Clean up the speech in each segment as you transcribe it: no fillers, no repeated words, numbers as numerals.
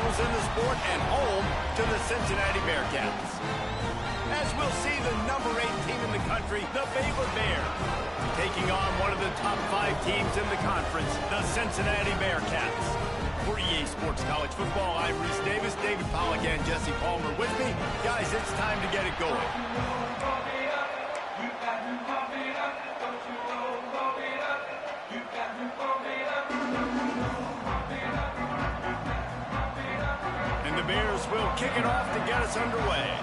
rivals in the sport and home to the Cincinnati Bearcats. As we'll see, the number 8 team in the country, the Baylor Bears, taking on one of the top 5 teams in the conference, the Cincinnati Bearcats. For EA Sports College Football, I'm Reese Davis, David Pollack, and Jesse Palmer with me. Guys, it's time to get it going. And the Bears will kick it off to get us underway.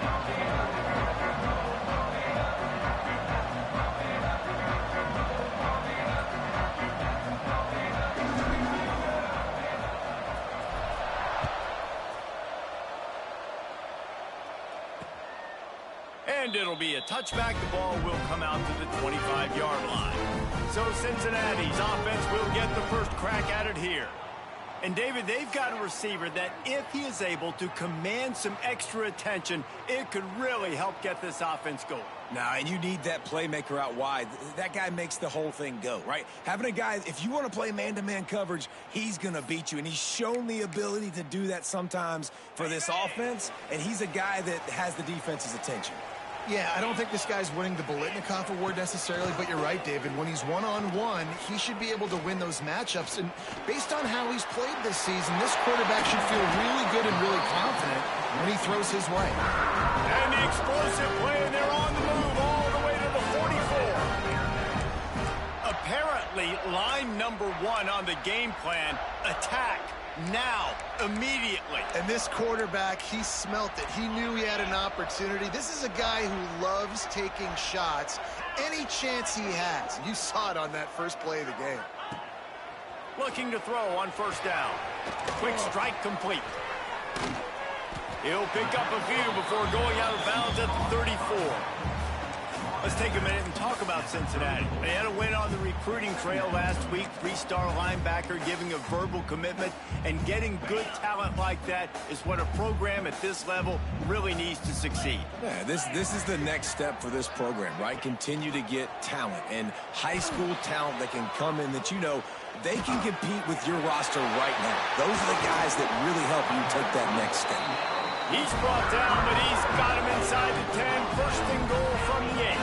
And it'll be a touchback. The ball will come out to the 25-yard line. So Cincinnati's offense will get the first crack at it here. And David, they've got a receiver that if he is able to command some extra attention, it could really help get this offense going. Nah, and you need that playmaker out wide. That guy makes the whole thing go, right? Having a guy, if you want to play man-to-man coverage, he's going to beat you. And he's shown the ability to do that sometimes for this offense. And he's a guy that has the defense's attention. Yeah, I don't think this guy's winning the Bolitnikoff award necessarily, but you're right, David. When he's one-on-one, he should be able to win those matchups. And based on how he's played this season, this quarterback should feel really good and really confident when he throws his way. And the explosive play, and they're on the move all the way to the 44. Apparently, line number 1 on the game plan, attack. Now, immediately. And this quarterback, he smelt it. He knew he had an opportunity. This is a guy who loves taking shots any chance he has. You saw it on that first play of the game. Looking to throw on first down. Quick strike complete. He'll pick up a few before going out of bounds at the 34. Let's take a minute and talk about Cincinnati. They had a win on the recruiting trail last week. 3-star linebacker giving a verbal commitment, and getting good talent like that is what a program at this level really needs to succeed. Yeah, this is the next step for this program, right? Continue to get talent and high school talent that can come in that they can compete with your roster right now. Those are the guys that really help you take that next step. He's brought down, but he's got him inside the 10. First and goal from the 8.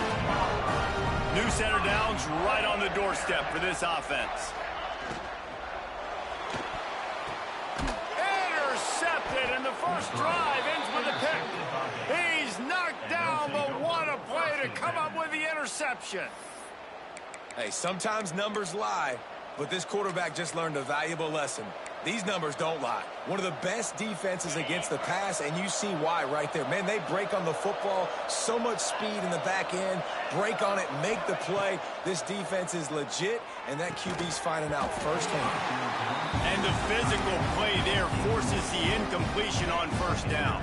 New center downs right on the doorstep for this offense. Intercepted, and the first drive ends with a pick. He's knocked down, but what a play to come up with the interception. Hey, sometimes numbers lie, but this quarterback just learned a valuable lesson. These numbers don't lie. One of the best defenses against the pass, and you see why right there. Man, they break on the football, so much speed in the back end, break on it, make the play. This defense is legit, and that QB's finding out firsthand. And the physical play there forces the incompletion on first down.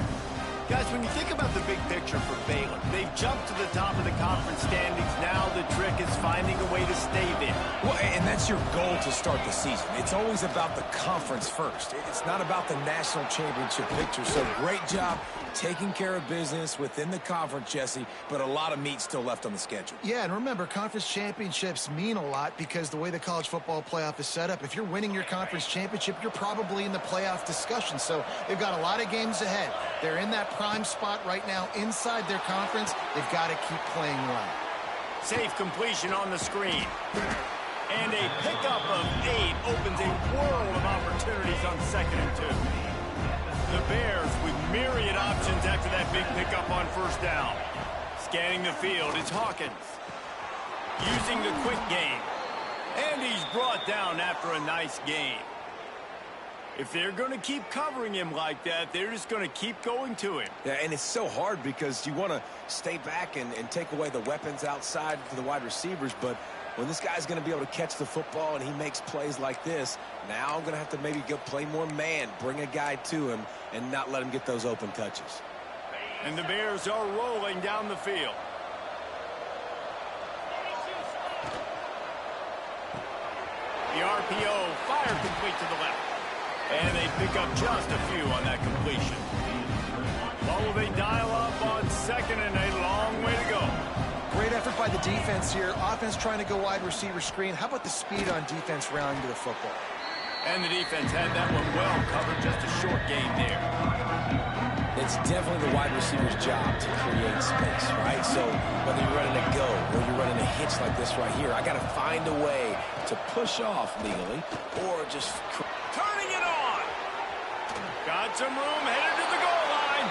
Guys, when you think about the big picture for Baylor, they've jumped to the top of the conference standings. Now the trick is finding a way to stay there. Well, and that's your goal to start the season. It's always about the conference first. It's not about the national championship picture. So great job taking care of business within the conference, Jesse, but a lot of meat still left on the schedule. Yeah, and remember, conference championships mean a lot because the way the college football playoff is set up, if you're winning your conference championship, you're probably in the playoff discussion. So they've got a lot of games ahead. They're in that prime spot right now inside their conference. They've got to keep playing well. Safe completion on the screen. And a pickup of 8 opens a world of opportunities on 2nd and 2. The Bears with myriad options after that big pickup on first down. Scanning the field, it's Hawkins. Using the quick game. And he's brought down after a nice gain. If they're going to keep covering him like that, they're just going to keep going to him. Yeah, and it's so hard because you want to stay back and take away the weapons outside for the wide receivers, but when this guy's going to be able to catch the football and he makes plays like this, now I'm going to have to maybe go play more man, bring a guy to him, and not let him get those open touches. And the Bears are rolling down the field. The RPO, fire complete to the left. And they pick up just a few on that completion. Well, they dial up on 2nd and a long way to go. Great effort by the defense here. Offense trying to go wide receiver screen. How about the speed on defense rounding to the football? And the defense had that one well covered, just a short gain there. It's definitely the wide receiver's job to create space, right? So whether you're running a go or you're running a hitch like this right here, I got to find a way to push off legally or just... Turning it on. Got some room, headed to the goal line.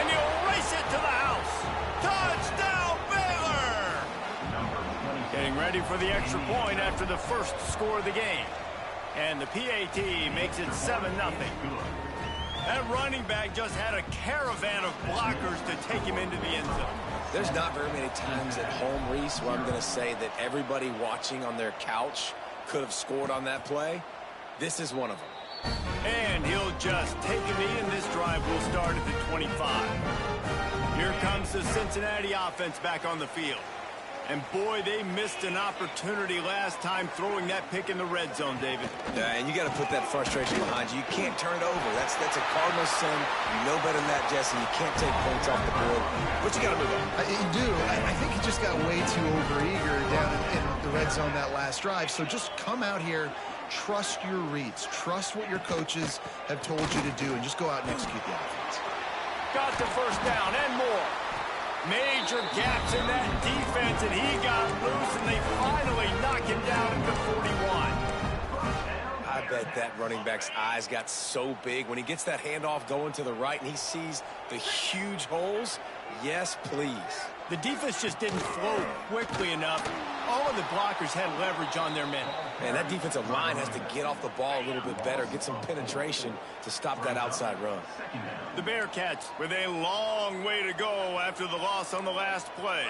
And he'll race it to the house. Touchdown, Baylor! Getting ready for the extra point after the first score of the game. And the PAT makes it 7-0. That running back just had a caravan of blockers to take him into the end zone. There's not very many times at home, Reese, where I'm going to say that everybody watching on their couch could have scored on that play. This is one of them. And he'll just take a knee, and this drive will start at the 25. Here comes the Cincinnati offense back on the field. And, boy, they missed an opportunity last time throwing that pick in the red zone, David. Yeah, and you got to put that frustration behind you. You can't turn it over. That's a cardinal sin. You know better than that, Jesse. You can't take points off the board. But you got to move on. You do. I think he just got way too overeager down in the red zone that last drive. So just come out here, trust your reads, trust what your coaches have told you to do, and just go out and execute the offense. Got the first down and more. Major gaps in that defense, and he got loose, and they finally knock him down at the 41. I bet that running back's eyes got so big when he gets that handoff going to the right and he sees the huge holes. Yes, please. The defense just didn't flow quickly enough. All of the blockers had leverage on their men. Man, that defensive line has to get off the ball a little bit better, get some penetration to stop that outside run. The Bearcats with a long way to go after the loss on the last play.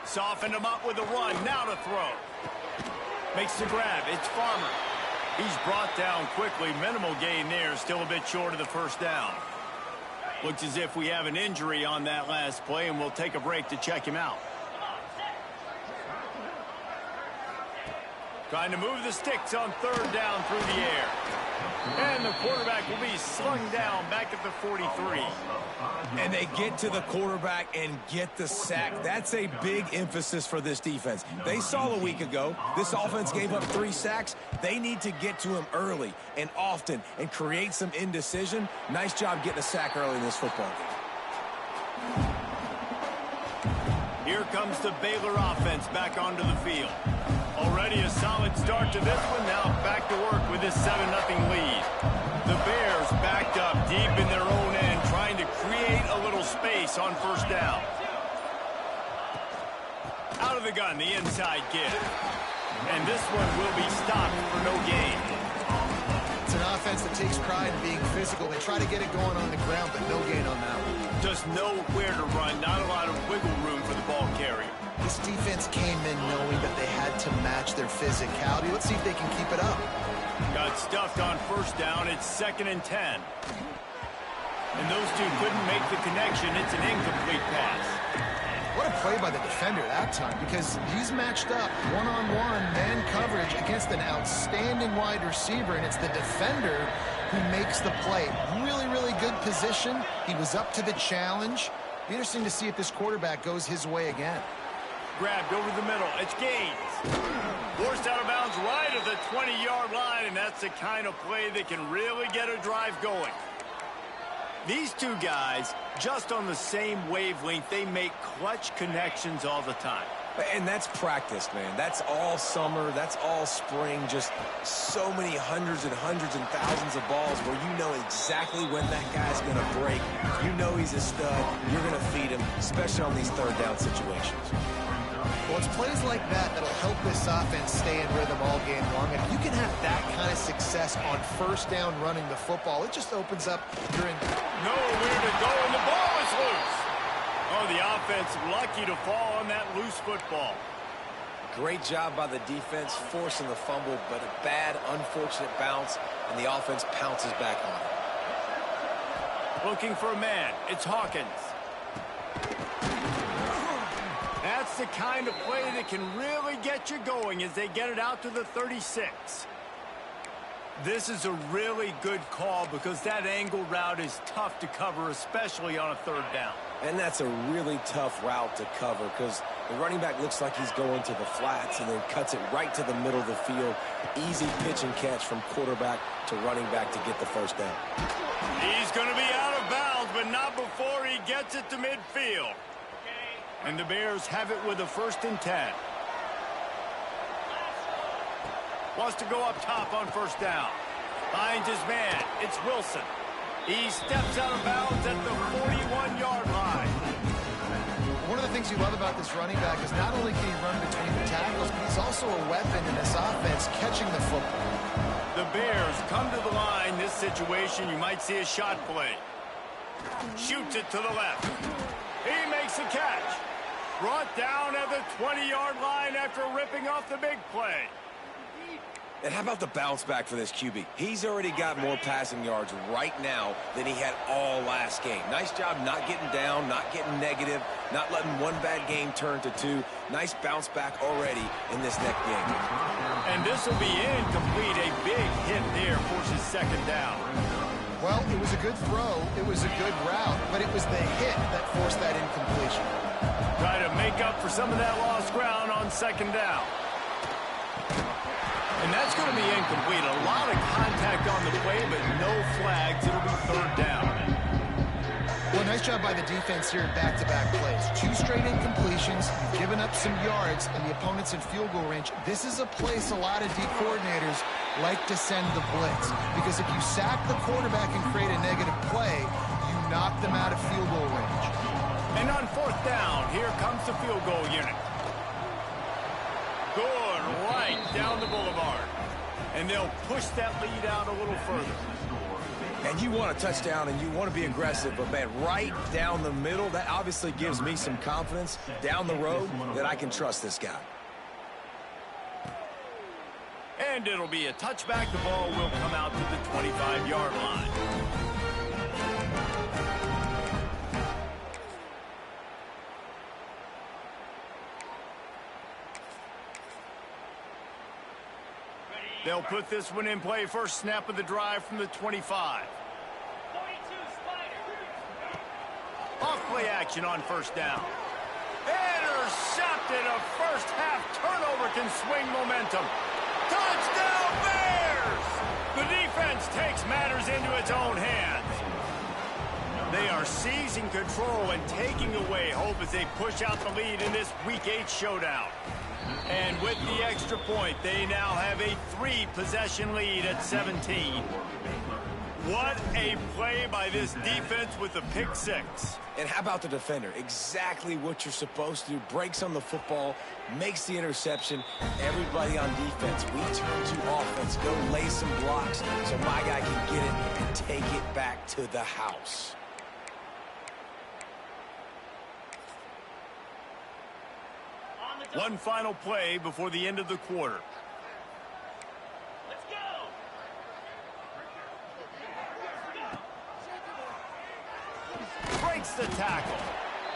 Softened him up with a run. Now to throw. Makes the grab. It's Farmer. He's brought down quickly. Minimal gain there. Still a bit short of the first down. Looks as if we have an injury on that last play, and we'll take a break to check him out. Trying to move the sticks on third down through the air. And the quarterback will be slung down back at the 43. And they get to the quarterback and get the sack. That's a big emphasis for this defense. They saw a week ago this offense gave up 3 sacks. They need to get to him early and often and create some indecision. Nice job getting a sack early in this football game. Here comes the Baylor offense back onto the field. Already a solid start to this one. Now back to work with this 7-0 lead. The Bears backed up deep in their own end, trying to create a little space on first down. Out of the gun, the inside give. And this one will be stopped for no gain. It's an offense that takes pride in being physical. They try to get it going on the ground, but no gain on that one. Just nowhere to run, not a lot of wiggle room for the ball carrier. This defense came in knowing that they had to match their physicality. Let's see if they can keep it up. Got stuffed on first down. It's 2nd and 10. And those two couldn't make the connection. It's an incomplete pass. What a play by the defender that time, because he's matched up one-on-one man coverage against an outstanding wide receiver, and it's the defender who makes the play. Really, really good position. He was up to the challenge. Be interesting to see if this quarterback goes his way again. Grabbed over the middle. It's Gaines. Forced out of bounds right at the 20-yard line, and that's the kind of play that can really get a drive going. These two guys, just on the same wavelength, they make clutch connections all the time. And that's practice, man. That's all summer. That's all spring. Just so many hundreds and thousands of balls where you know exactly when that guy's going to break. You know he's a stud. You're going to feed him, especially on these third down situations. Well, it's plays like that that'll help this offense stay in rhythm all game long. If you can have that kind of success on first down running the football, it just opens up your... Nowhere to go, and the ball is loose. Oh, the offense lucky to fall on that loose football. Great job by the defense forcing the fumble, but a bad, unfortunate bounce, and the offense pounces back on it. Looking for a man. It's Hawkins. That's the kind of play that can really get you going as they get it out to the 36. This is a really good call because that angle route is tough to cover, especially on a third down. And that's a really tough route to cover because the running back looks like he's going to the flats and then cuts it right to the middle of the field. Easy pitch and catch from quarterback to running back to get the first down. He's going to be out of bounds, but not before he gets it to midfield. And the Bears have it with a 1st and 10. Wants to go up top on 1st down. Finds his man. It's Wilson. He steps out of bounds at the 41-yard line. One of the things you love about this running back is not only can he run between the tackles, but he's also a weapon in this offense catching the football. The Bears come to the line. This situation, you might see a shot play. Shoots it to the left. He makes the catch. Brought down at the 20-yard line after ripping off the big play. And how about the bounce back for this QB? He's already got more passing yards right now than he had all last game. Nice job not getting down, not getting negative, not letting one bad game turn to 2. Nice bounce back already in this next game. And this will be incomplete. A big hit there forces 2nd down. Well, it was a good throw. It was a good route, but it was the hit that forced that incompletion. Try to make up for some of that lost ground on 2nd down. And that's going to be incomplete. A lot of contact on the play, but no flags. It'll be 3rd down. Well, nice job by the defense here in back-to-back plays. 2 straight incompletions. You've given up some yards, and the opponent's in field goal range. This is a place a lot of D coordinators like to send the blitz. Because if you sack the quarterback and create a negative play, you knock them out of field goal range. And on 4th down, here comes the field goal unit. Good, right down the boulevard. And they'll push that lead out a little further. And you want a touchdown and you want to be aggressive, but man, right down the middle, that obviously gives me some confidence down the road that I can trust this guy. And it'll be a touchback. The ball will come out to the 25-yard line. They'll put this one in play. First snap of the drive from the 25. Off play action on 1st down. Intercepted. A first-half turnover can swing momentum. Touchdown Bears! The defense takes matters into its own hands. They are seizing control and taking away hope as they push out the lead in this Week 8 showdown. And with the extra point, they now have a 3-possession lead at 17. What a play by this defense with the pick 6. And how about the defender? Exactly what you're supposed to do. Breaks on the football, makes the interception. Everybody on defense, we turn to offense. Go lay some blocks so my guy can get it and take it back to the house. One final play before the end of the quarter. Let's go! Breaks the tackle.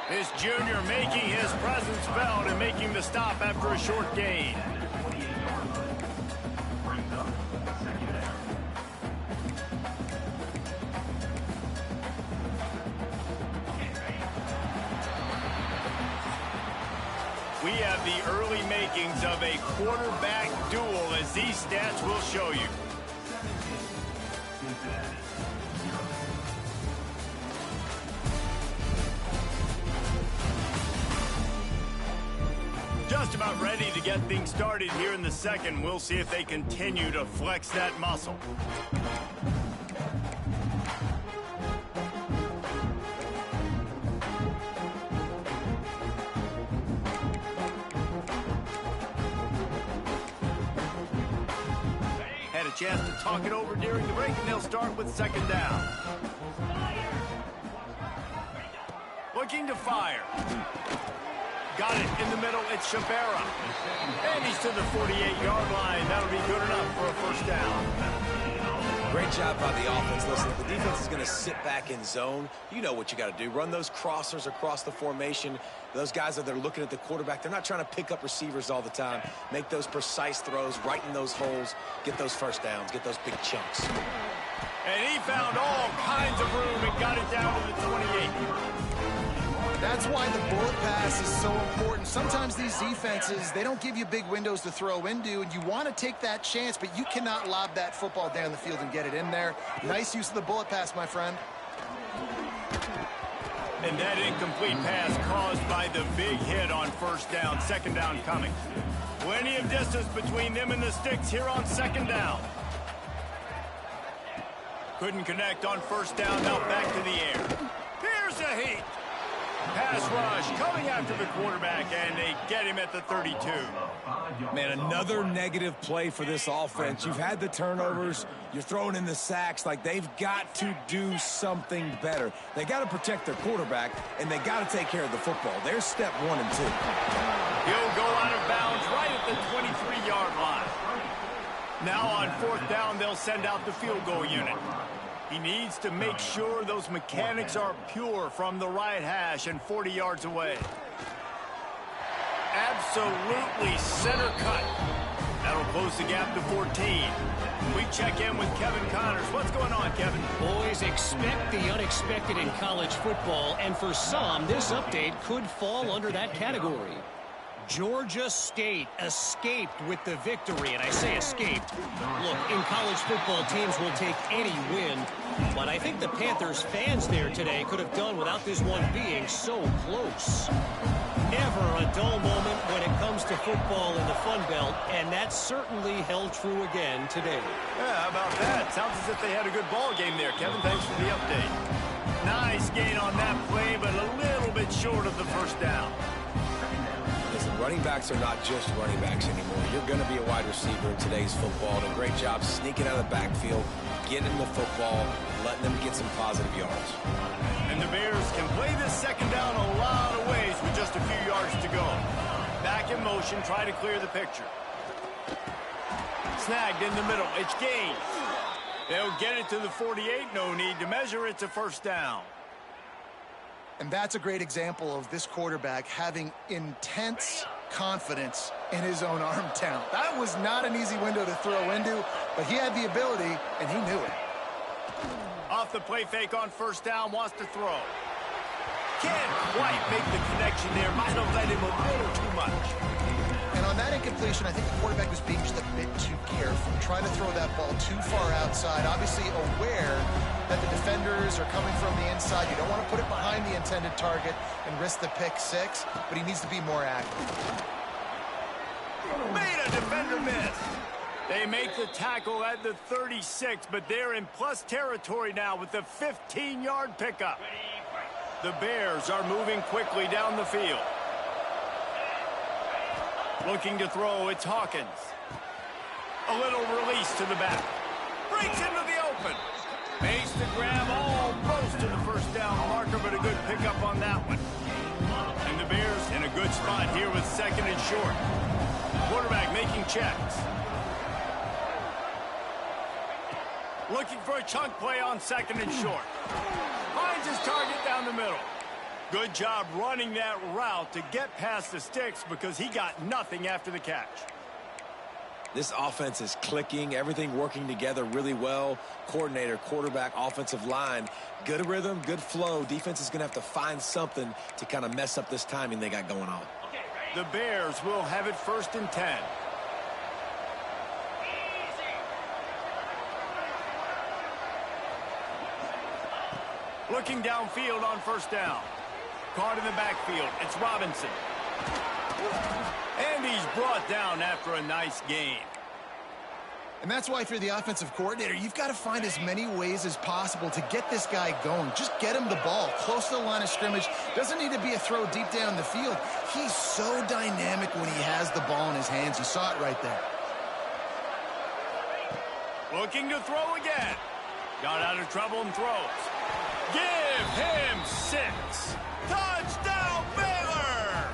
This junior making his presence felt and making the stop after a short gain. We have the early makings of a quarterback duel, as these stats will show you. Just about ready to get things started here in the second. We'll see if they continue to flex that muscle. Had a chance to talk it over during the break, and they'll start with 2nd down. Looking to fire. Got it in the middle. It's Shabera. And he's to the 48-yard line. That'll be good enough for a 1st down. Great job by the offense. Listen, if the defense is going to sit back in zone, you know what you got to do. Run those crossers across the formation. Those guys that are looking at the quarterback, they're not trying to pick up receivers all the time. Make those precise throws, right in those holes, get those first downs, get those big chunks. And he found all kinds of room and got it down to the 28. That's why the bullet pass is so important. Sometimes these defenses, they don't give you big windows to throw into, and you want to take that chance, but you cannot lob that football down the field and get it in there. Nice use of the bullet pass, my friend. And that incomplete pass caused by the big hit on first down. Second down coming. Plenty of distance between them and the sticks here on second down. Couldn't connect on first down. Now back to the air. Here's a heat. Pass rush coming after the quarterback, and they get him at the 32. Man, another negative play for this offense. You've had the turnovers. You're throwing in the sacks. Like, they've got to do something better. They got to protect their quarterback, and they got to take care of the football. There's step 1 and 2. He'll go out of bounds right at the 23-yard line. Now on fourth down, they'll send out the field goal unit. He needs to make sure those mechanics are pure from the right hash and 40 yards away. Absolutely center cut. That'll close the gap to 14. We check in with Kevin Connors. What's going on, Kevin? Boys, expect the unexpected in college football, and for some, this update could fall under that category. Georgia State escaped with the victory, and I say escaped. Look, in college football, teams will take any win, but I think the Panthers fans there today could have done without this one being so close. Never a dull moment when it comes to football in the Fun Belt, and that certainly held true again today. Yeah, how about that? Sounds as if they had a good ball game there, Kevin. Thanks for the update. Nice gain on that play, but a little bit short of the first down. Listen, running backs are not just running backs anymore. You're going to be a wide receiver in today's football. And a great job sneaking out of the backfield, getting the football, letting them get some positive yards. And the Bears can play this second down a lot of ways with just a few yards to go. Back in motion, try to clear the picture. Snagged in the middle. It's gained. They'll get it to the 48. No need to measure. It's a first down. And that's a great example of this quarterback having intense confidence in his own arm talent. That was not an easy window to throw into, but he had the ability, and he knew it. Off the play fake on first down, wants to throw. Can't quite make the connection there. Might have let him a little too much. And on that incompletion, I think the quarterback was being just a bit too careful, trying to throw that ball too far outside, obviously aware that the defenders are coming from the inside. You don't want to put it behind the intended target and risk the pick six, but he needs to be more active. Made a defender miss. They make the tackle at the 36, but they're in plus territory now with the 15-yard pickup. The Bears are moving quickly down the field. Looking to throw, it's Hawkins. A little release to the back. Breaks into the open. Makes the grab almost to the first down marker, but a good pickup on that one. And the Bears in a good spot here with second and short. Quarterback making checks. Looking for a chunk play on second and short. Finds his target down the middle. Good job running that route to get past the sticks because he got nothing after the catch. This offense is clicking, everything working together really well. Coordinator, quarterback, offensive line, good rhythm, good flow. Defense is going to have to find something to kind of mess up this timing they got going on. The Bears will have it first and 10. Looking downfield on first down. Caught in the backfield. It's Robinson. And he's brought down after a nice gain. And that's why if you're the offensive coordinator, you've got to find as many ways as possible to get this guy going. Just get him the ball close to the line of scrimmage. Doesn't need to be a throw deep down the field. He's so dynamic when he has the ball in his hands. You saw it right there. Looking to throw again. Got out of trouble and throws. Give him 6. Touchdown, Baylor!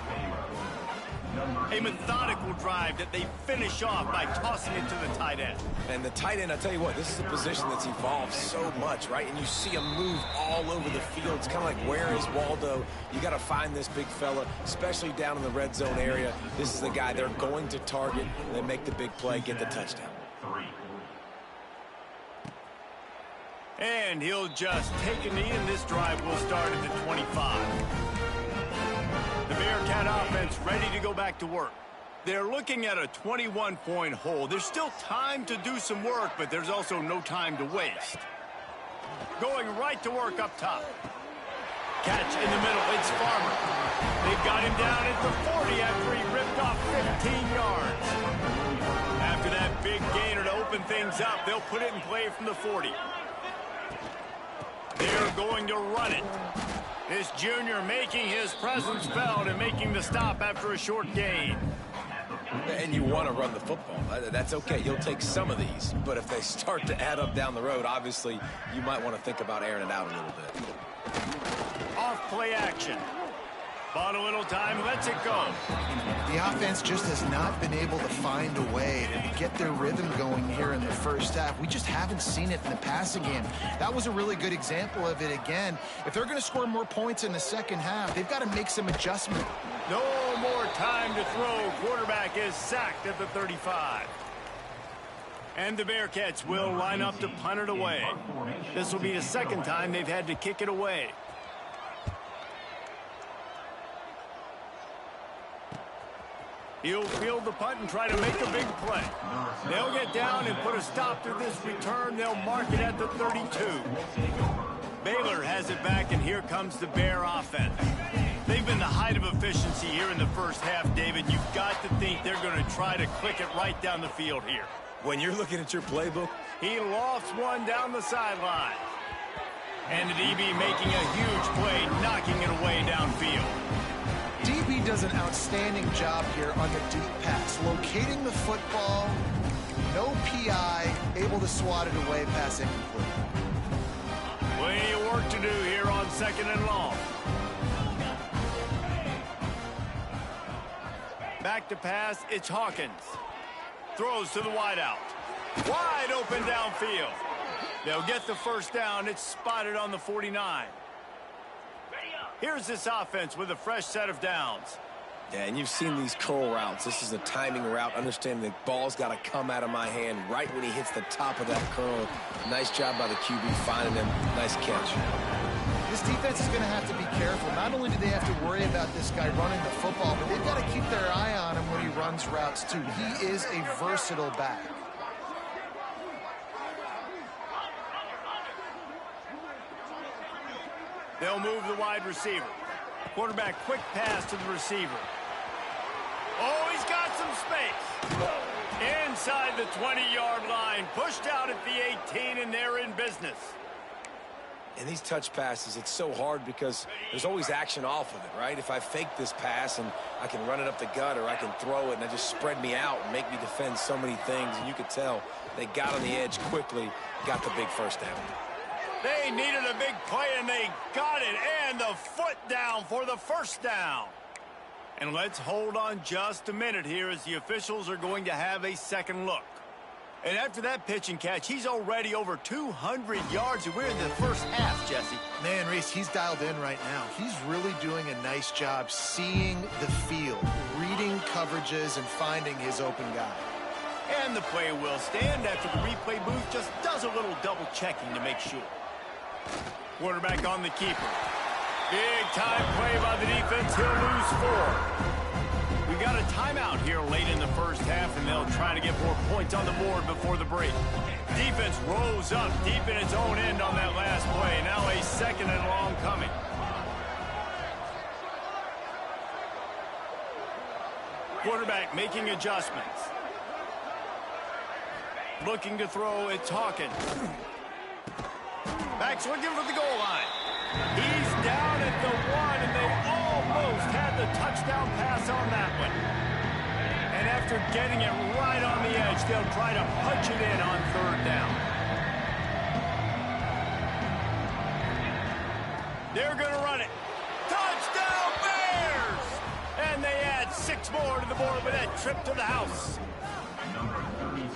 A A methodical drive that they finish off by tossing it to the tight end. And the tight end, I tell you what, this is a position that's evolved so much, right? And you see him move all over the field. It's kind of like, where is Waldo? You got to find this big fella, especially down in the red zone area. This is the guy they're going to target. They make the big play, get the touchdown. And he'll just take a knee, and this drive will start at the 25. The Bearcat offense ready to go back to work. They're looking at a 21-point hole. There's still time to do some work, but there's also no time to waste. Going right to work up top. Catch in the middle. It's Farmer. They've got him down at the 40 after he ripped off 15 yards. After that big gainer to open things up, they'll put it in play from the 40. They're going to run it. This junior making his presence felt and making the stop after a short gain. And you want to run the football. That's okay. You'll take some of these. But if they start to add up down the road, obviously, you might want to think about airing it out a little bit. Off play action. Bought a little time, lets it go. The offense just has not been able to find a way to get their rhythm going here in the first half. We just haven't seen it in the passing game. That was a really good example of it again. If they're going to score more points in the second half, they've got to make some adjustment. No more time to throw. Quarterback is sacked at the 35. And the Bearcats will line up to punt it away. This will be the second time they've had to kick it away. He'll field the punt and try to make a big play. They'll get down and put a stop to this return. They'll mark it at the 32. Baylor has it back, and here comes the Bear offense. They've been the height of efficiency here in the first half, David. You've got to think they're going to try to click it right down the field here. When you're looking at your playbook, he lofts one down the sideline. And the DB making a huge play, knocking it away downfield. DB does an outstanding job here on the deep pass, locating the football, no PI, able to swat it away, pass incomplete. Plenty of work to do here on second and long. Back to pass, it's Hawkins. Throws to the wideout. Wide open downfield. They'll get the first down. It's spotted on the 49. Here's this offense with a fresh set of downs. Yeah, and you've seen these curl routes. This is a timing route. Understanding the ball's got to come out of my hand right when he hits the top of that curl. Nice job by the QB finding him. Nice catch. This defense is going to have to be careful. Not only do they have to worry about this guy running the football, but they've got to keep their eye on him when he runs routes, too. He is a versatile back. They'll move the wide receiver. Quarterback quick pass to the receiver. Oh, he's got some space. Inside the 20-yard line. Pushed out at the 18, and they're in business. And these touch passes, it's so hard because there's always action off of it, right? If I fake this pass and I can run it up the gut or I can throw it and it just spread me out and make me defend so many things. And you could tell they got on the edge quickly, got the big first down. They needed a big play, and they got it. And the foot down for the first down. And let's hold on just a minute here as the officials are going to have a second look. And after that pitch and catch, he's already over 200 yards, and we're in the first half, Jesse. Man, Reese, he's dialed in right now. He's really doing a nice job seeing the field, reading coverages, and finding his open guy. And the play will stand after the replay booth just does a little double-checking to make sure. Quarterback on the keeper. Big-time play by the defense. He'll lose 4. We got a timeout here late in the first half, and they'll try to get more points on the board before the break. Defense rose up deep in its own end on that last play. Now a second and long coming. Quarterback making adjustments. Looking to throw, it's Hawkins. Back's looking for the goal line. He's down at the 1, and they almost had the touchdown pass on that one. And after getting it right on the edge, they'll try to punch it in on third down. They're going to run it. Touchdown, Bears! And they add 6 more to the board with that trip to the house.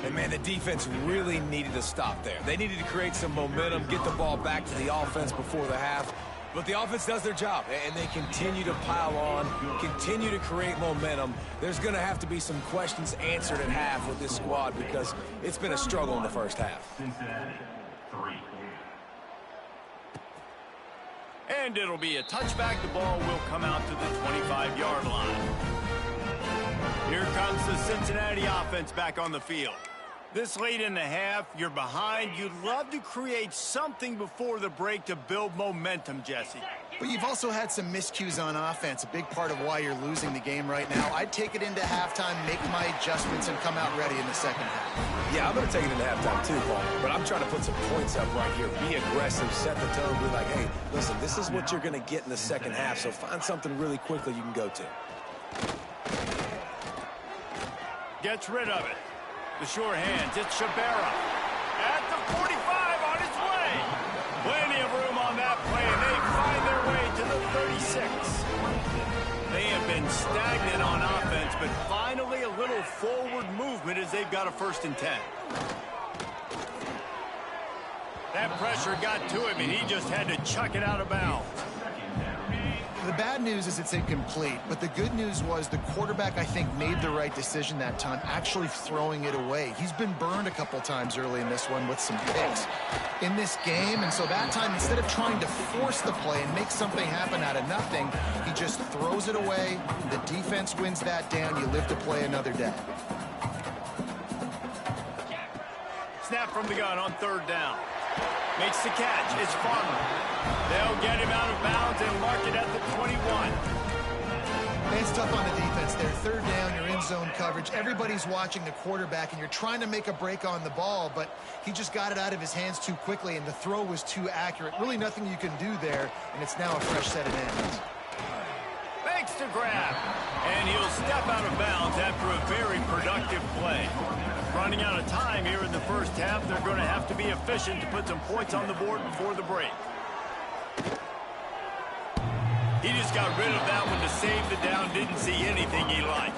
And, man, the defense really needed to stop there. They needed to create some momentum, get the ball back to the offense before the half. But the offense does their job, and they continue to pile on, continue to create momentum. There's going to have to be some questions answered at half with this squad because it's been a struggle in the first half. And it'll be a touchback. The ball will come out to the 25-yard line. Here comes the Cincinnati offense back on the field. This late in the half, you're behind. You'd love to create something before the break to build momentum, Jesse. But you've also had some miscues on offense, a big part of why you're losing the game right now. I'd take it into halftime, make my adjustments, and come out ready in the second half. Yeah, I'm going to take it into halftime too, Paul. But I'm trying to put some points up right here. Be aggressive, set the tone, be like, hey, listen, this is what you're going to get in the second half, so find something really quickly you can go to. Gets rid of it. The sure hands, it's Shabera. At the 45 on his way. Plenty of room on that play, and they find their way to the 36. They have been stagnant on offense, but finally a little forward movement as they've got a 1st and 10. That pressure got to him, and he just had to chuck it out of bounds. The bad news is it's incomplete, but the good news was the quarterback, I think, made the right decision that time, actually throwing it away. He's been burned a couple times early in this one with some picks in this game, and so that time, instead of trying to force the play and make something happen out of nothing, he just throws it away. The defense wins that down. You live to play another day. Snap from the gun on 3rd down. Makes the catch. It's Farmer. They'll get him out of bounds and mark it at the 21. It's tough on the defense there. 3rd down, you're in zone coverage. Everybody's watching the quarterback, and you're trying to make a break on the ball, but he just got it out of his hands too quickly, and the throw was too accurate. Really nothing you can do there, and it's now a fresh set of ends. Makes the grab. And he'll step out of bounds after a very productive play. Running out of time here in the first half. They're going to have to be efficient to put some points on the board before the break. He just got rid of that one to save the down. Didn't see anything he liked.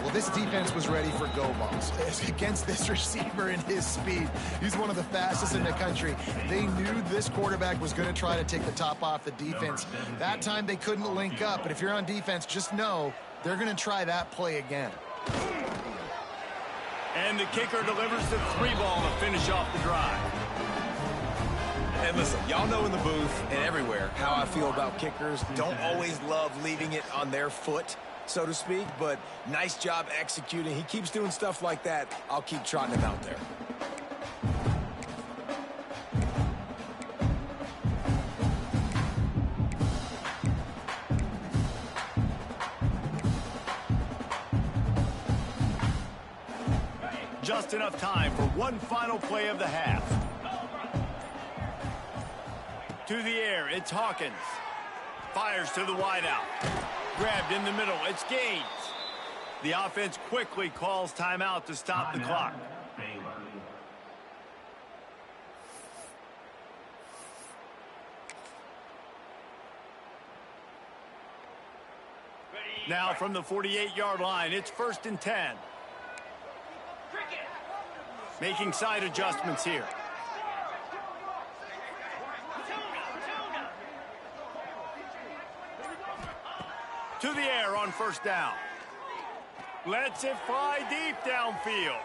Well, this defense was ready for go balls against this receiver and his speed. He's one of the fastest in the country. They knew this quarterback was going to try to take the top off the defense. That time they couldn't link up, but if you're on defense, just know they're going to try that play again. And the kicker delivers the 3-ball to finish off the drive. And listen, y'all know in the booth and everywhere how I feel about kickers. Don't always love leaving it on their foot, so to speak, but nice job executing. He keeps doing stuff like that. I'll keep trotting him out there. Just enough time for one final play of the half. To the air, it's Hawkins. Fires to the wideout. Grabbed in the middle, it's Gaines. The offense quickly calls timeout to stop the clock. Now from the 48-yard line, it's 1st and 10. Making side adjustments here. To the air on 1st down. Lets it fly deep downfield.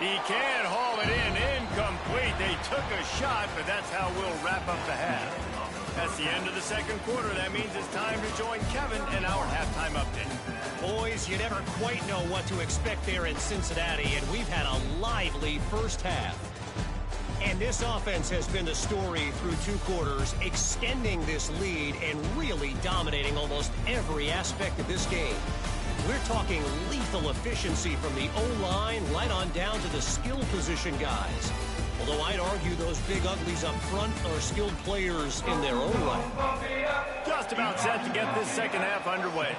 He can haul it in. Incomplete. They took a shot, but that's how we'll wrap up the half. That's the end of the 2nd quarter. That means it's time to join Kevin in our halftime update. Boys, you never quite know what to expect there in Cincinnati, and we've had a lively first half. And this offense has been the story through 2 quarters, extending this lead and really dominating almost every aspect of this game. We're talking lethal efficiency from the O-line right on down to the skill position guys. Although I'd argue those big uglies up front are skilled players in their own right. Just about set to get this second half underway.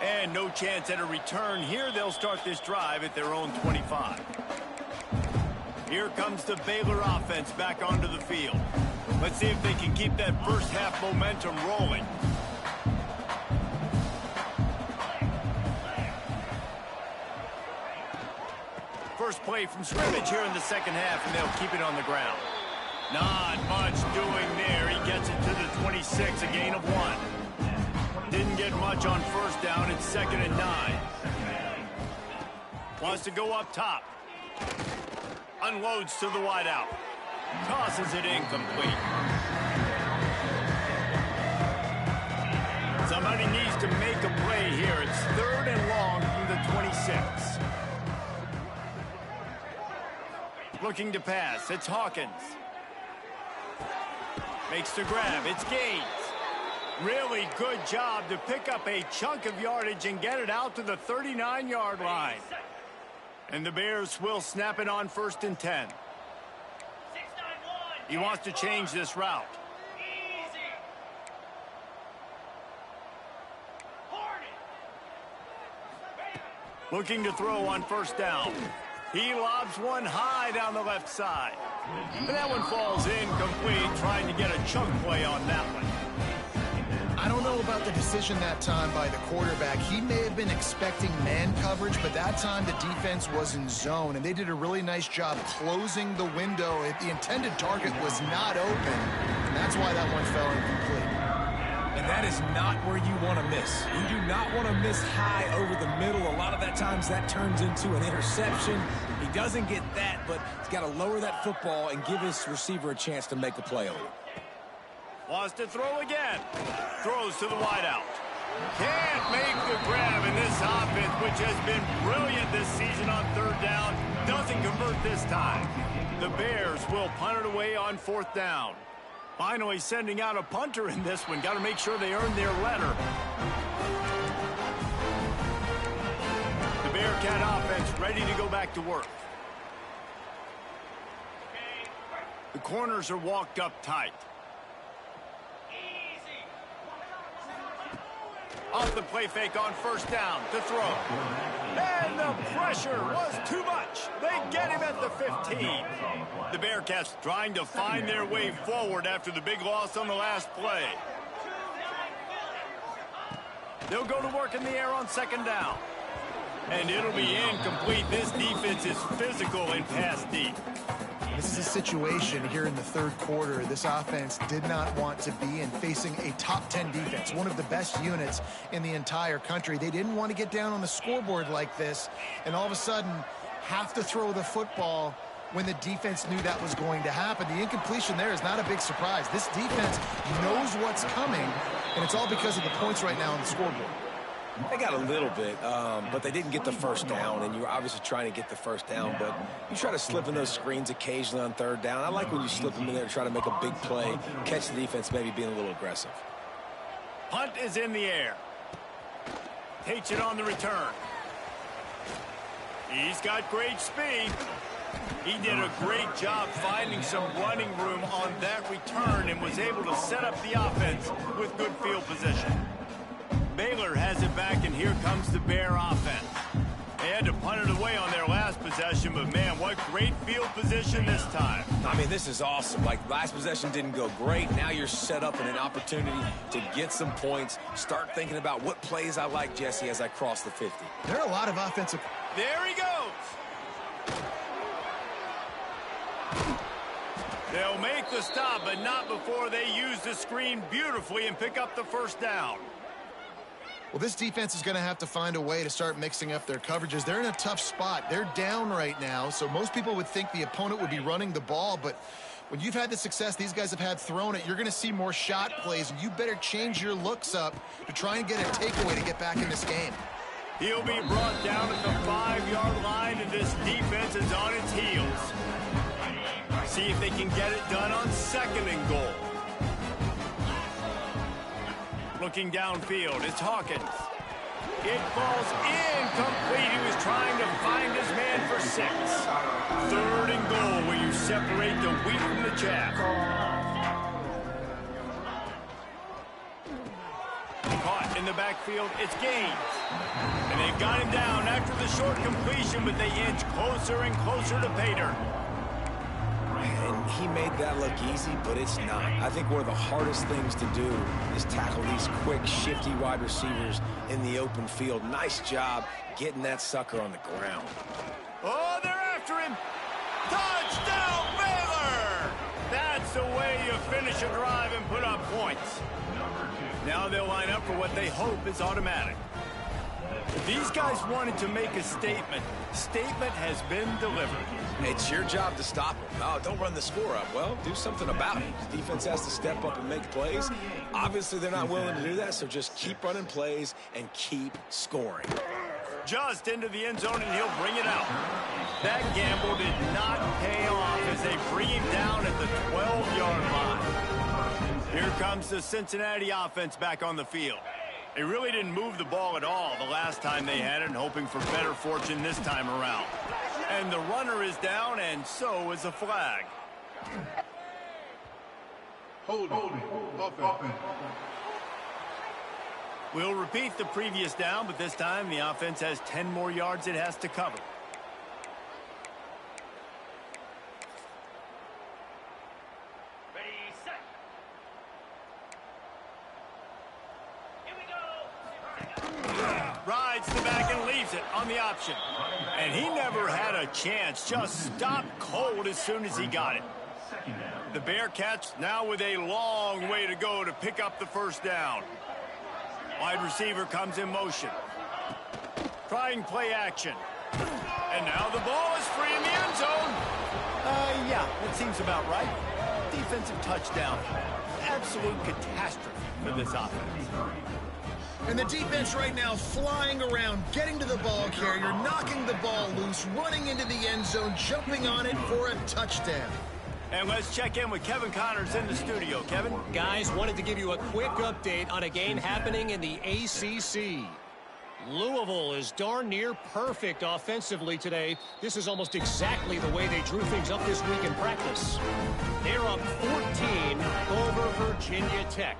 And no chance at a return here. They'll start this drive at their own 25. Here comes the Baylor offense back onto the field. Let's see if they can keep that first half momentum rolling. First play from scrimmage here in the second half, and they'll keep it on the ground. Not much doing there. He gets it to the 26, a gain of 1. Didn't get much on first down. It's 2nd and 9. Wants to go up top. Unloads to the wideout. Tosses it incomplete. Somebody needs to make a play here. It's 3rd and long from the 26. Looking to pass. It's Hawkins. Makes the grab. It's Gaines. Really good job to pick up a chunk of yardage and get it out to the 39-yard line. And the Bears will snap it on 1st and 10. He wants to change this route. Looking to throw on 1st down. He lobs one high down the left side. And that one falls incomplete, trying to get a chunk play on that one. I don't know about the decision that time by the quarterback. He may have been expecting man coverage, but that time the defense was in zone, and they did a really nice job closing the window. The intended target was not open, and that's why that one fell incomplete. And that is not where you want to miss. You do not want to miss high over the middle. A lot of that times that turns into an interception. He doesn't get that, but he's got to lower that football and give his receiver a chance to make a play on it. Wants to throw again. Throws to the wideout. Can't make the grab in this offense, which has been brilliant this season on 3rd down. Doesn't convert this time. The Bears will punt it away on 4th down. Finally sending out a punter in this one. Got to make sure they earn their letter. The Bearcat offense ready to go back to work. The corners are walked up tight. Off the play fake on 1st down to throw. And the pressure was too much. They get him at the 15. The Bearcats trying to find their way forward after the big loss on the last play. They'll go to work in the air on 2nd down. And it'll be incomplete. This defense is physical and pass deep. This is a situation here in the 3rd quarter this offense did not want to be in, facing a top 10 defense, one of the best units in the entire country. They didn't want to get down on the scoreboard like this and all of a sudden have to throw the football when the defense knew that was going to happen. The incompletion there is not a big surprise. This defense knows what's coming, and it's all because of the points right now on the scoreboard. They got a little bit, but they didn't get the 1st down, and you were obviously trying to get the 1st down, but you try to slip in those screens occasionally on 3rd down. I like when you slip them in there to try to make a big play, catch the defense maybe being a little aggressive. Punt is in the air. Takes it on the return. He's got great speed. He did a great job finding some running room on that return and was able to set up the offense with good field position. Baylor has it back, and here comes the Bear offense. They had to punt it away on their last possession, but man, what great field position this time. I mean, this is awesome. Like, last possession didn't go great. Now you're set up in an opportunity to get some points. Start thinking about what plays I like, Jesse, as I cross the 50. There are a lot of offensive... There he goes. They'll make the stop, but not before they use the screen beautifully and pick up the 1st down. Well, this defense is going to have to find a way to start mixing up their coverages. They're in a tough spot. They're down right now, so most people would think the opponent would be running the ball, but when you've had the success these guys have had throwing it, you're going to see more shot plays, and you better change your looks up to try and get a takeaway to get back in this game. He'll be brought down at the 5-yard line, and this defense is on its heels. See if they can get it done on 2nd and goal. Looking downfield, it's Hawkins. It falls incomplete. He was trying to find his man for 6. 3rd and goal, where you separate the wheat from the chaff. Caught in the backfield, it's Gaines. And they've got him down after the short completion, but they inch closer and closer to Pater. And he made that look easy, but it's not. I think one of the hardest things to do is tackle these quick, shifty wide receivers in the open field. Nice job getting that sucker on the ground. Oh, they're after him. Touchdown, Baylor! That's the way you finish a drive and put up points. Now they'll line up for what they hope is automatic. These guys wanted to make a statement. Statement has been delivered. It's your job to stop them. Oh, don't run the score up. Well, do something about it. The defense has to step up and make plays. Obviously, they're not willing to do that, so just keep running plays and keep scoring. Just into the end zone, and he'll bring it out. That gamble did not pay off as they bring him down at the 12-yard line. Here comes the Cincinnati offense back on the field. They really didn't move the ball at all the last time they had it, and hoping for better fortune this time around. And the runner is down, and so is the flag. Holding. Offense. We'll repeat the previous down, but this time the offense has 10 more yards it has to cover. Ready, set. Here we go. Rides the back and leaves it on the option. And he never had a chance, just stopped cold as soon as he got it. The Bearcats now with a long way to go to pick up the first down. Wide receiver comes in motion. Trying play action. And now the ball is free in the end zone. Yeah, that seems about right. Defensive touchdown. Absolute catastrophe for this offense. And the defense right now flying around, getting to the ball carrier, knocking the ball loose, running into the end zone, jumping on it for a touchdown. And let's check in with Kevin Connors in the studio. Kevin? Guys, wanted to give you a quick update on a game happening in the ACC. Louisville is darn near perfect offensively today. This is almost exactly the way they drew things up this week in practice. They're up 14 over Virginia Tech.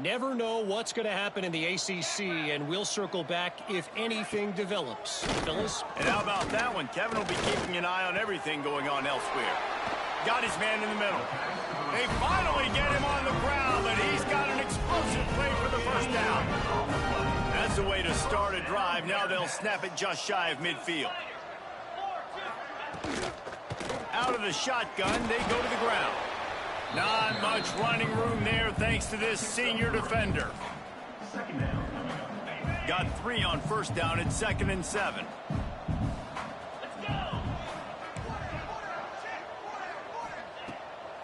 Never know what's going to happen in the ACC, and we'll circle back if anything develops. Phyllis? And how about that one? Kevin will be keeping an eye on everything going on elsewhere. Got his man in the middle. They finally get him on the ground, but he's got an explosive play for the first down. That's the way to start a drive. Now they'll snap it just shy of midfield. Out of the shotgun, they go to the ground. Not much running room there thanks to this senior defender. Got 3 on first down at 2nd and 7.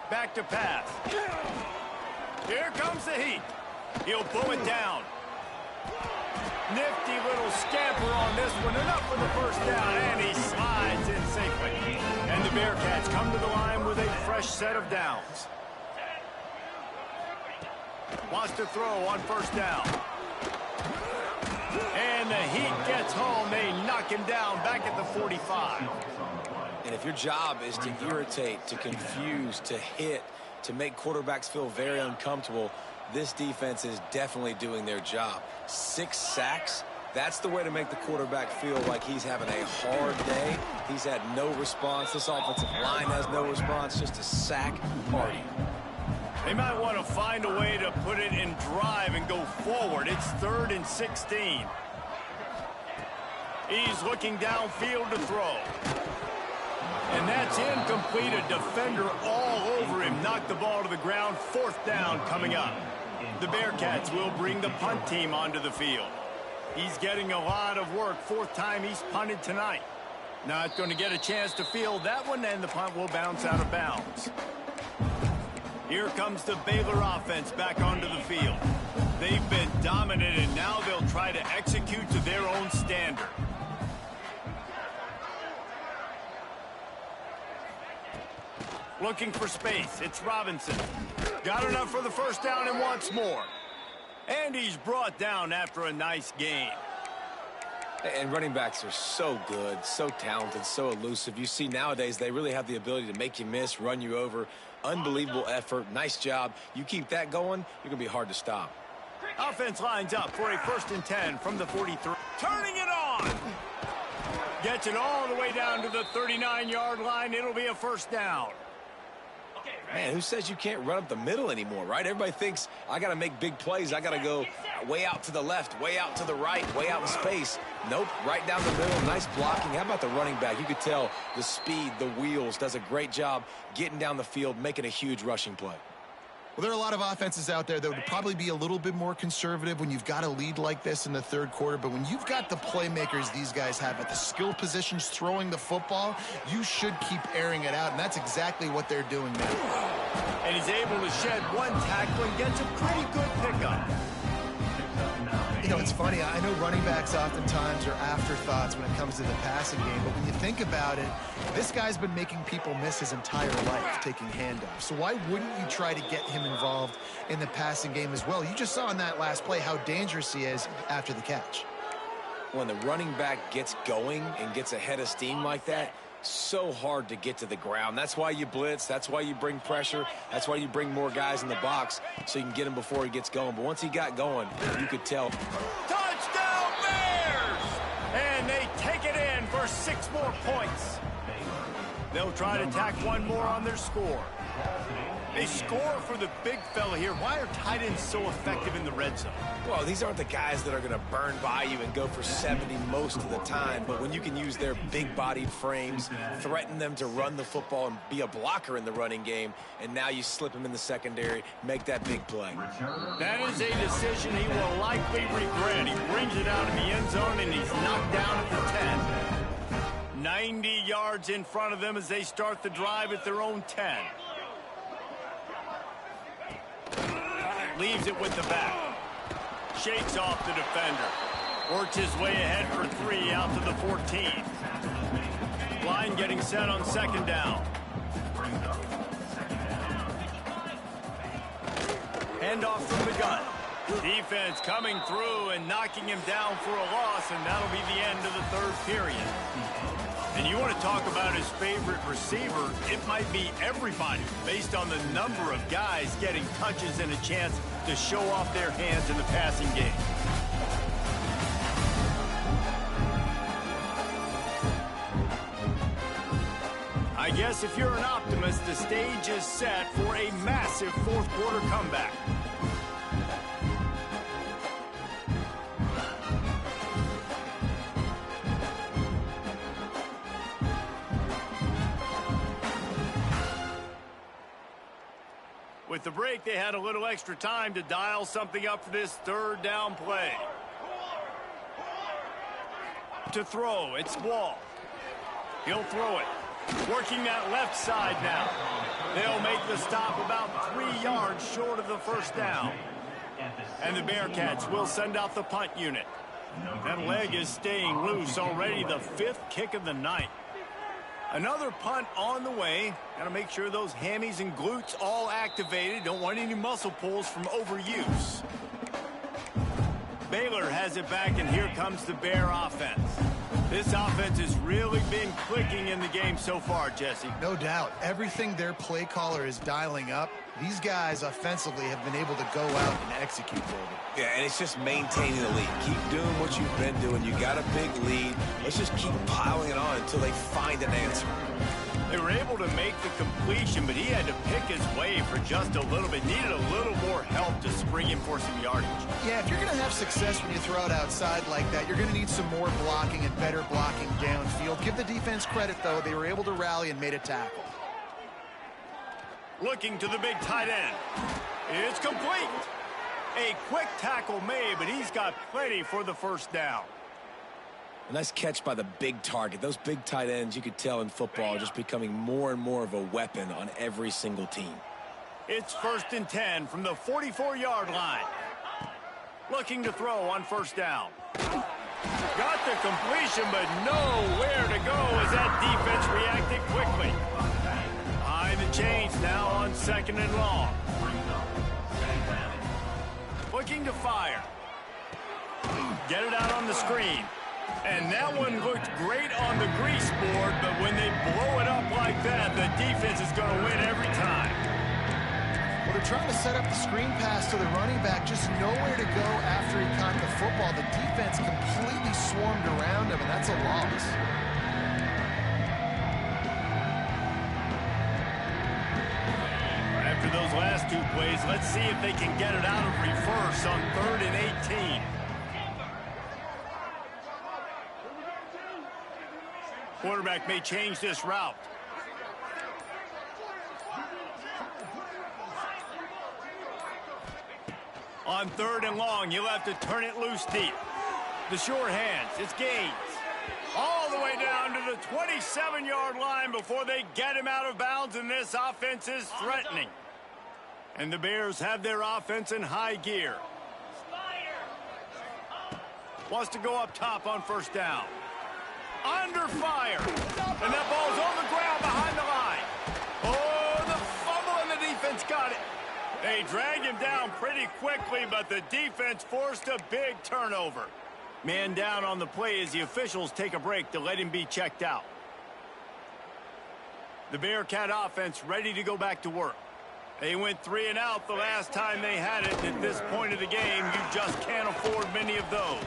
Back to pass. Here comes the heat. He'll pull it down. Nifty little scamper on this one. Enough for the first down, and he slides in safely. And the Bearcats come to the line with a fresh set of downs. Wants to throw on first down. And the Heat gets home. They knock him down back at the 45. And if your job is to irritate, to confuse, to hit, to make quarterbacks feel very uncomfortable, this defense is definitely doing their job. 6 sacks, that's the way to make the quarterback feel like he's having a hard day. He's had no response. This offensive line has no response, just a sack party. They might want to find a way to put it in drive and go forward. It's 3rd and 16. He's looking downfield to throw. And that's incomplete. A defender all over him. Knocked the ball to the ground. 4th down coming up. The Bearcats will bring the punt team onto the field. He's getting a lot of work. 4th time he's punted tonight. Not going to get a chance to field that one, and the punt will bounce out of bounds. Here comes the Baylor offense back onto the field. They've been dominant, and now they'll try to execute to their own standard. Looking for space. It's Robinson. Got enough for the first down and wants more. And he's brought down after a nice gain. And running backs are so good, so talented, so elusive. You see nowadays they really have the ability to make you miss, run you over. Unbelievable effort. Nice job. You keep that going, you're going to be hard to stop. Offense lines up for a 1st and 10 from the 43. Turning it on. Gets it all the way down to the 39-yard line. It'll be a first down. Man, who says you can't run up the middle anymore, right? Everybody thinks I got to make big plays. I got to go way out to the left, way out to the right, way out in space. Nope, right down the middle. Nice blocking. How about the running back? You could tell the speed, the wheels, does a great job getting down the field, making a huge rushing play. Well, there are a lot of offenses out there that would probably be a little bit more conservative when you've got a lead like this in the third quarter. But when you've got the playmakers these guys have at the skill positions throwing the football, you should keep airing it out. And that's exactly what they're doing now. And he's able to shed one tackle and gets a pretty good pickup. You know, it's funny. I know running backs oftentimes are afterthoughts when it comes to the passing game. But when you think about it, this guy's been making people miss his entire life taking handoffs. So why wouldn't you try to get him involved in the passing game as well? You just saw in that last play how dangerous he is after the catch. When the running back gets going and gets ahead of steam like that, so hard to get to the ground. That's why you blitz. That's why you bring pressure. That's why you bring more guys in the box so you can get him before he gets going. But once he got going, you could tell. Touchdown Bears! And they take it in for 6 more points. They'll try to tack one more on their score. They score for the big fella here. Why are tight ends so effective in the red zone? Well, these aren't the guys that are going to burn by you and go for 70 most of the time, but when you can use their big-bodied frames, threaten them to run the football and be a blocker in the running game, and now you slip them in the secondary, make that big play. That is a decision he will likely regret. He brings it out in the end zone, and he's knocked down at the 10. 90 yards in front of them as they start the drive at their own 10. Leaves it with the back. Shakes off the defender. Works his way ahead for 3 out to the 14. Line getting set on second down. Handoff from the gun. Defense coming through and knocking him down for a loss, and that'll be the end of the third period. And you want to talk about his favorite receiver, it might be everybody based on the number of guys getting touches and a chance to show off their hands in the passing game. I guess if you're an optimist, the stage is set for a massive fourth quarter comeback. With the break, they had a little extra time to dial something up for this third down play. To throw, it's Wall. He'll throw it. Working that left side now. They'll make the stop about 3 yards short of the first down. And the Bearcats will send out the punt unit. That leg is staying loose already, the 5th kick of the night. Another punt on the way. Got to make sure those hammies and glutes all activated. Don't want any muscle pulls from overuse. Baylor has it back, and here comes the Bear offense. This offense has really been clicking in the game so far, Jesse. No doubt. Everything their play caller is dialing up, these guys offensively have been able to go out and execute, David. Yeah, and it's just maintaining the lead. Keep doing what you've been doing. You got a big lead. Let's just keep piling it on until they find an answer. They were able to make the completion, but he had to pick his way for just a little bit. Needed a little more help to spring him for some yardage. Yeah, if you're going to have success when you throw it outside like that, you're going to need some more blocking and better blocking downfield. Give the defense credit, though. They were able to rally and made a tackle. Looking to the big tight end. It's complete. A quick tackle made, but he's got plenty for the first down. A nice catch by the big target. Those big tight ends, you could tell in football, are just becoming more and more of a weapon on every single team. It's 1st and 10 from the 44-yard line. Looking to throw on first down. Got the completion, but nowhere to go as that defense reacted quickly. Behind the chains now on 2nd and long. Looking to fire. Get it out on the screen. And that one looked great on the grease board, but when they blow it up like that, the defense is going to win every time. Well, they're trying to set up the screen pass to the running back, just nowhere to go after he caught the football. The defense completely swarmed around him, and that's a loss. last two plays. Let's see if they can get it out of reverse on 3rd and 18. Quarterback may change this route. On 3rd and long, you'll have to turn it loose deep. The short hands, it's Gaines. All the way down to the 27-yard line before they get him out of bounds, and this offense is threatening. And the Bears have their offense in high gear. Wants to go up top on 1st down. Under fire. And that ball's on the ground behind the line. Oh, the fumble, and the defense got it. They dragged him down pretty quickly, but the defense forced a big turnover. Man down on the play as the officials take a break to let him be checked out. The Bearcat offense ready to go back to work. They went 3 and out the last time they had it. At this point of the game, you just can't afford many of those.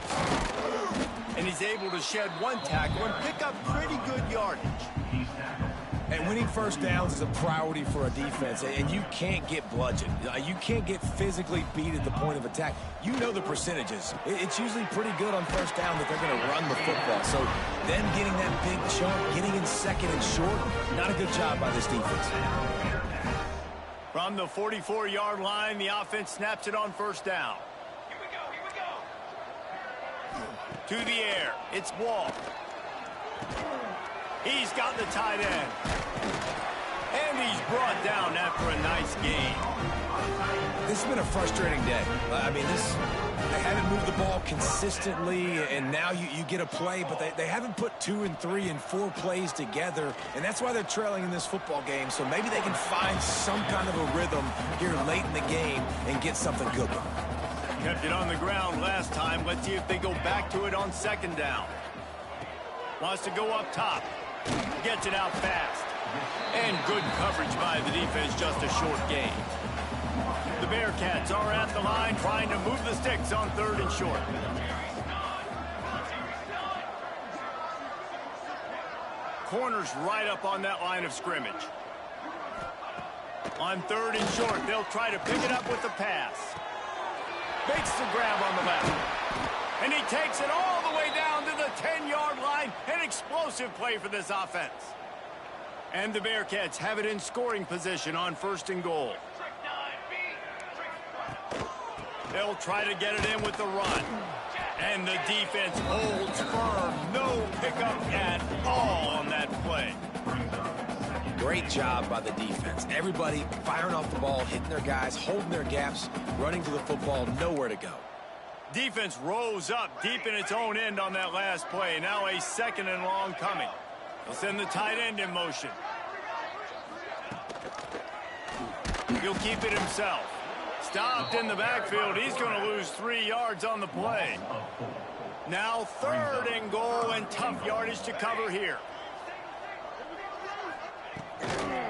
And he's able to shed 1 tackle and pick up pretty good yardage. And winning 1st downs is a priority for a defense, and you can't get bludgeoned. You can't get physically beat at the point of attack. You know the percentages. It's usually pretty good on 1st down that they're going to run the football. So them getting that big chunk, getting in 2nd and short, not a good job by this defense. From the 44-yard line, the offense snaps it on 1st down. Here we go. To the air, it's Wall. He's got the tight end. And he's brought down after a nice gain. This has been a frustrating day. I mean, they haven't moved the ball consistently, and now you get a play, but they haven't put 2 and 3 and 4 plays together, and that's why they're trailing in this football game. So maybe they can find some kind of a rhythm here late in the game and get something good going. Kept it on the ground last time. Let's see if they go back to it on 2nd down. Wants to go up top. Gets it out fast. And good coverage by the defense, just a short gain. The Bearcats are at the line trying to move the sticks on 3rd and short. Corners right up on that line of scrimmage. On 3rd and short, they'll try to pick it up with the pass. Makes the grab on the left. And he takes it all the way down to the 10-yard line. An explosive play for this offense. And the Bearcats have it in scoring position on 1st and goal. They'll try to get it in with the run. And the defense holds firm. No pickup at all on that play. Great job by the defense. Everybody firing off the ball, hitting their guys, holding their gaps, running to the football, nowhere to go. Defense rose up deep in its own end on that last play. Now a 2nd and long coming. They'll send the tight end in motion. He'll keep it himself. Stopped in the backfield. He's going to lose 3 yards on the play. Now 3rd and goal, and tough yardage to cover here.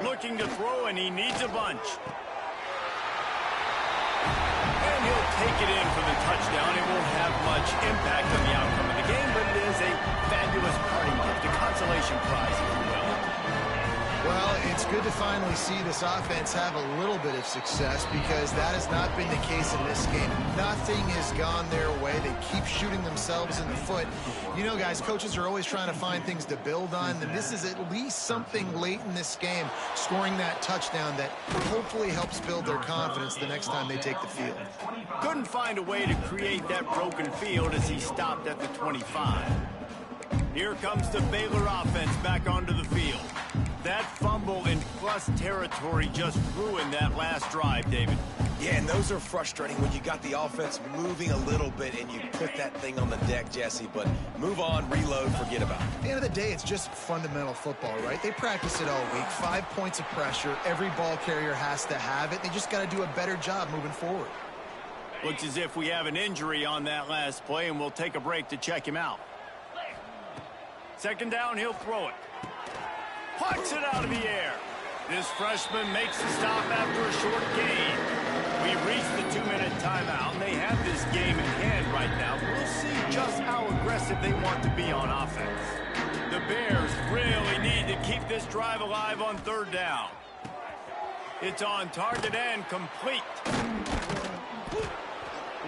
Looking to throw, and he needs a bunch. And he'll take it in for the touchdown. It won't have much impact on the outcome of the game, but it is a fabulous parting gift, a consolation prize, if you will. Well, it's good to finally see this offense have a little bit of success, because that has not been the case in this game. Nothing has gone their way. They keep shooting themselves in the foot. You know, guys, coaches are always trying to find things to build on, and this is at least something late in this game, scoring that touchdown that hopefully helps build their confidence the next time they take the field. Couldn't find a way to create that broken field as he stopped at the 25. Here comes the Baylor offense back onto the field. That fumble in plus territory just ruined that last drive, David. Yeah, and those are frustrating when you got the offense moving a little bit and you put that thing on the deck, Jesse. But move on, reload, forget about it. At the end of the day, it's just fundamental football, right? They practice it all week. 5 points of pressure. Every ball carrier has to have it. They just got to do a better job moving forward. Looks as if we have an injury on that last play, and we'll take a break to check him out. 2nd down, he'll throw it. Puts it out of the air. This freshman makes the stop after a short gain. We reached the 2-minute timeout, and they have this game in hand right now. We'll see just how aggressive they want to be on offense. The Bears really need to keep this drive alive on 3rd down. It's on target and complete.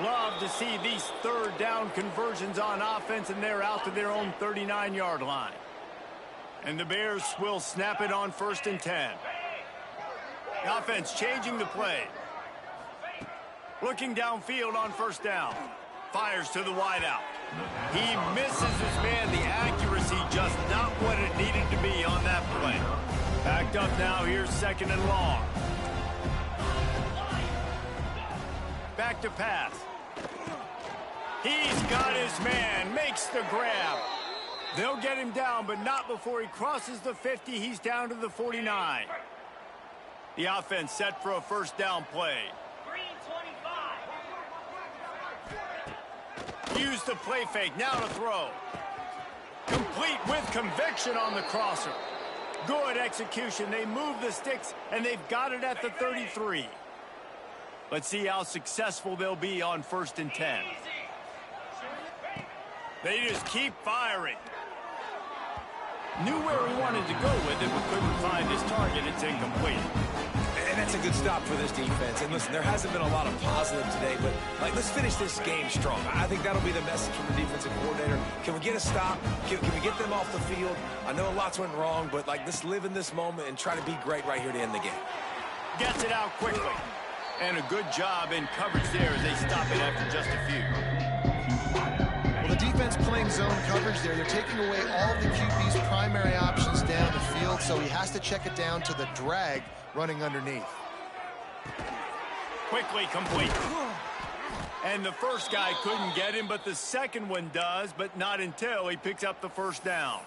Love to see these third down conversions on offense, and they're out to their own 39-yard line. And the Bears will snap it on 1st and 10. The offense changing the play. Looking downfield on 1st down. Fires to the wideout. He misses his man. The accuracy just not what it needed to be on that play. Backed up now. Here's 2nd and long. Back to pass. He's got his man. Makes the grab. They'll get him down, but not before he crosses the 50. He's down to the 49. The offense set for a 1st down play. Use the play fake. Now to throw. Complete with conviction on the crosser. Good execution. They move the sticks, and they've got it at the 33. Let's see how successful they'll be on 1st and 10. They just keep firing. Knew where he wanted to go with it, but couldn't find his target. It's incomplete. And that's a good stop for this defense. And listen, there hasn't been a lot of positive today, but let's finish this game strong. I think that'll be the message from the defensive coordinator. Can we get a stop? Can we get them off the field? I know lots went wrong, but let's live in this moment and try to be great right here to end the game. Gets it out quickly. And a good job in coverage there as they stop it after just a few. Well, the defense playing zone coverage there. They're taking away all of the QB's primary options down the field, so he has to check it down to the drag running underneath. Quickly complete. And the first guy couldn't get him, but the second one does, but not until he picks up the 1st down.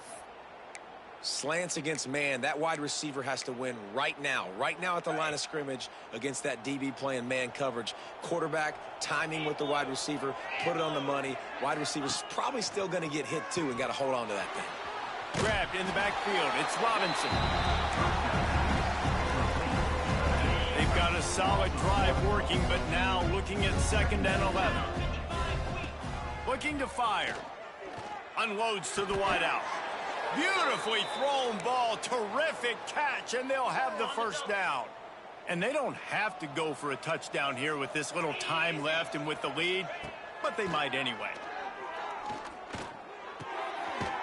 Slants against man. That wide receiver has to win right now at the line of scrimmage against that DB playing man coverage. Quarterback, timing with the wide receiver, put it on the money. Wide receiver's probably still going to get hit too and got to hold on to that thing. Grabbed in the backfield. It's Robinson. They've got a solid drive working, but now looking at 2nd and 11. Looking to fire. Unloads to the wideout. Beautifully thrown ball. Terrific catch, and they'll have the 1st down. And they don't have to go for a touchdown here with this little time left and with the lead, but they might anyway.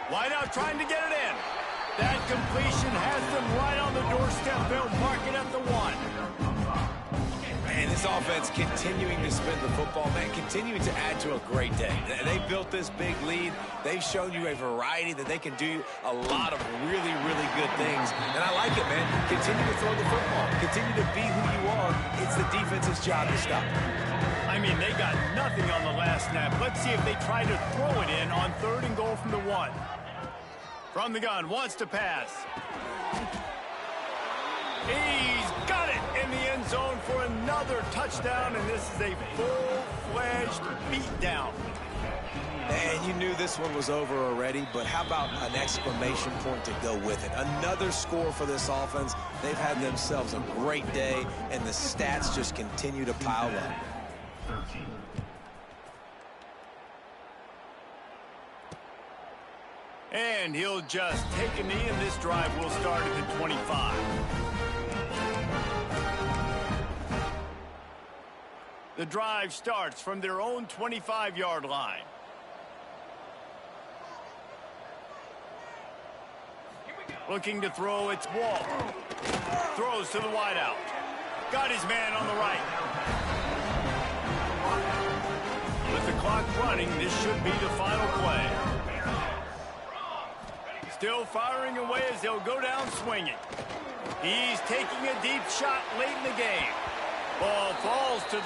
Wideout trying to get it in. That completion has them right on the doorstep. They'll mark it at the 1. And this offense continuing to spin the football, man, continuing to add to a great day. They built this big lead. They've shown you a variety that they can do a lot of really, really good things. And I like it, man. Continue to throw the football. Continue to be who you are. It's the defense's job to stop. I mean, they got nothing on the last snap. Let's see if they try to throw it in on 3rd and goal from the 1. From the gun, wants to pass. He's got it in the end zone for another touchdown, and this is a full-fledged beatdown. And you knew this one was over already, but how about an exclamation point to go with it? Another score for this offense. They've had themselves a great day, and the stats just continue to pile up. And he'll just take a knee, and this drive will start at the 25. The drive starts from their own 25-yard line. Looking to throw, it's Wall. Throws to the wideout. Got his man on the right. With the clock running, this should be the final play. Still firing away as they'll go down swinging. He's taking a deep shot late in the game. Ball falls to the